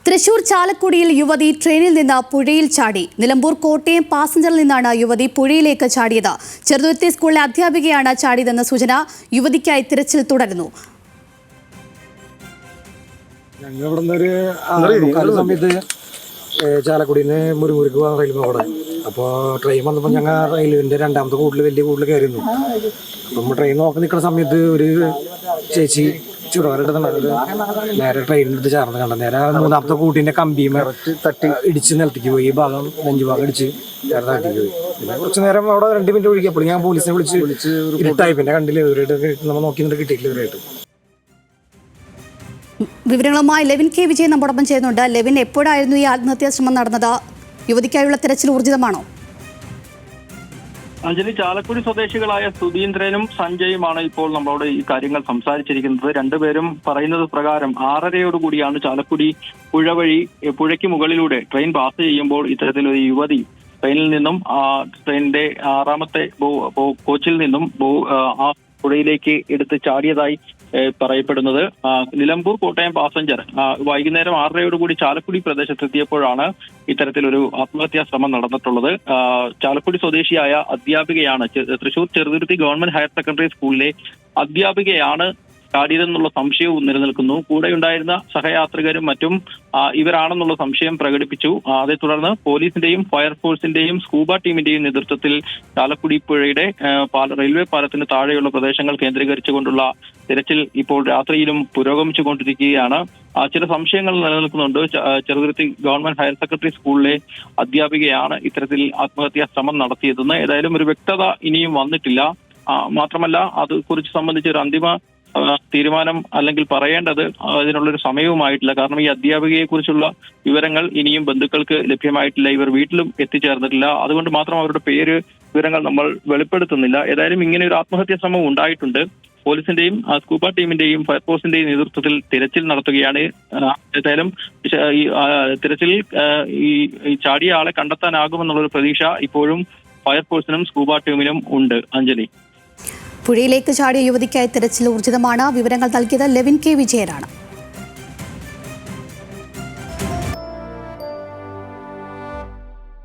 തൃശൂർ ചാലക്കുടിയിൽ യുവതി ട്രെയിനിൽ നിന്ന് പുഴയിൽ ചാടി. നിലമ്പൂർ കോട്ടയം പാസഞ്ചറിൽ നിന്നാണ് യുവതി പുഴയിലേക്ക് ചാടിയത്. ചെറുതുരുത്തി സ്കൂളിലെ അധ്യാപികയാണ് ചാടിയതെന്ന സൂചന. യുവതിക്കായി തിരച്ചിൽ തുടരുന്നു. ചാലക്കുടിയിൽ നിന്ന് മുരുമുരുക്ക് പോകാൻ റെയിൽവേ അവിടെ. അപ്പോൾ ട്രെയിൻ വന്നപ്പോൾ ഞങ്ങൾ റെയിൽവേൻ്റെ രണ്ടാമത്തെ കൂടുതൽ വലിയ കൂടുതൽ കയറിയിരുന്നു. അപ്പം ട്രെയിൻ നോക്കി നിൽക്കുന്ന സമയത്ത് ഒരു ചേച്ചി ചുടവരെടുത്തുണ്ട്. നേരെ ട്രെയിനിലെടുത്ത് ചേർന്ന് കണ്ട നേരെ മൂന്നാമത്തെ കൂട്ടിൻ്റെ കമ്പിയും തട്ടി ഇടിച്ച് നിലത്തേക്ക് പോയി. ഈ ഭാഗം നെഞ്ചു ഭാഗം ഇടിച്ച് നേരെ തട്ടിക്ക് പോയി. പിന്നെ കുറച്ച് നേരം അവിടെ 2 മിനിറ്റ് ഒഴിക്കപ്പോൾ ഞാൻ പോലീസിനെ വിളിച്ച് ഇരുട്ടായി. പിന്നെ കണ്ടില്ല, ഇവരായിട്ട് നമ്മൾ നോക്കി നിന്നിട്ട് കിട്ടിയിട്ടില്ല ഇവരായിട്ട്. വിവരങ്ങളുമായി ലെവിൻ കെ വിജയൻ നമ്മോടൊപ്പം ചെയ്യുന്നുണ്ട്. ലെവിൻ, എപ്പോഴായിരുന്നു ഈ ആത്മഹത്യാ ശ്രമം നടന്നത്? യുവതിക്കായുള്ള തെരച്ചിൽ ഊർജിതമാണോ? അഞ്ജലി, ചാലക്കുടി സ്വദേശികളായ സുധീന്ദ്രനും സഞ്ജയുമാണ് ഇപ്പോൾ നമ്മളോട് ഈ കാര്യങ്ങൾ സംസാരിച്ചിരിക്കുന്നത്. രണ്ടുപേരും പറയുന്നത് പ്രകാരം 6:30യോടുകൂടിയാണ് ചാലക്കുടി പുഴയ്ക്ക് മുകളിലൂടെ ട്രെയിൻ പാസ് ചെയ്യുമ്പോൾ ഇത്തരത്തിലൊരു യുവതി ട്രെയിനിൽ നിന്നും ട്രെയിനിന്റെ 6ാമത്തെ കോച്ചിൽ നിന്നും ആ പുഴയിലേക്ക് എടുത്ത് ചാടിയതായി പറയപ്പെടുന്നത്. നിലമ്പൂർ കോട്ടയം പാസഞ്ചർ വൈകുന്നേരം 6:30യോടുകൂടി ചാലക്കുടി പ്രദേശത്തെത്തിയപ്പോഴാണ് ഇത്തരത്തിലൊരു ആത്മഹത്യാ ശ്രമം നടന്നിട്ടുള്ളത്. ചാലക്കുടി സ്വദേശിയായ അധ്യാപികയാണ്, Thrissur Cheruthuruthy government higher secondary സ്കൂളിലെ അധ്യാപികയാണ് ചാടിയതെന്നുള്ള സംശയവും നിലനിൽക്കുന്നു. കൂടെയുണ്ടായിരുന്ന സഹയാത്രികരും മറ്റും ഇവരാണെന്നുള്ള സംശയം പ്രകടിപ്പിച്ചു. അതേ തുടർന്ന് പോലീസിന്റെയും ഫയർഫോഴ്സിന്റെയും സ്കൂബ ടീമിന്റെയും നേതൃത്വത്തിൽ ചാലക്കുടി പുഴയുടെ റെയിൽവേ പാലത്തിന് താഴെയുള്ള പ്രദേശങ്ങൾ കേന്ദ്രീകരിച്ചുകൊണ്ടുള്ള തിരച്ചിൽ ഇപ്പോൾ രാത്രിയിലും പുരോഗമിച്ചുകൊണ്ടിരിക്കുകയാണ്. ചില സംശയങ്ങൾ നിലനിൽക്കുന്നുണ്ട്. ചെറുതുരുത്തി ഗവൺമെന്റ് ഹയർ സെക്കൻഡറി സ്കൂളിലെ അധ്യാപികയാണ് ഇത്തരത്തിൽ ആത്മഹത്യാ ശ്രമം നടത്തിയതെന്ന് ഏതായാലും ഒരു വ്യക്തത ഇനിയും വന്നിട്ടില്ല. മാത്രമല്ല, അത് കുറിച്ച് സംബന്ധിച്ച് ഒരു അന്തിമ തീരുമാനം അല്ലെങ്കിൽ പറയേണ്ടത് അതിനുള്ളൊരു സമയവുമായിട്ടില്ല. കാരണം ഈ അധ്യാപികയെ കുറിച്ചുള്ള വിവരങ്ങൾ ഇനിയും ബന്ധുക്കൾക്ക് ലഭ്യമായിട്ടില്ല. ഇവർ വീട്ടിലും എത്തിച്ചേർന്നിട്ടില്ല. അതുകൊണ്ട് മാത്രം അവരുടെ വിവരങ്ങൾ നമ്മൾ വെളിപ്പെടുത്തുന്നില്ല. ഏതായാലും ഇങ്ങനെ ഒരു ആത്മഹത്യാ ശ്രമം ഉണ്ടായിട്ടുണ്ട്. പോലീസിന്റെയും സ്കൂബ ടീമിന്റെയും ഫയർഫോഴ്സിന്റെയും നേതൃത്വത്തിൽ തിരച്ചിൽ നടത്തുകയാണ്. ഏതായാലും തിരച്ചിൽ ഈ ചാടിയ ആളെ കണ്ടെത്താനാകുമെന്നുള്ളൊരു പ്രതീക്ഷ ഇപ്പോഴും ഫയർഫോഴ്സിനും സ്കൂബ ടീമിനും ഉണ്ട്. അഞ്ജലി, പുഴയിലേക്ക് ചാടിയ യുവതിക്കായി തിരച്ചിൽ ഊർജിതമാണ്. വിവരങ്ങൾ നൽകിയത് ലെവിൻ കെ വിജയനാണ്.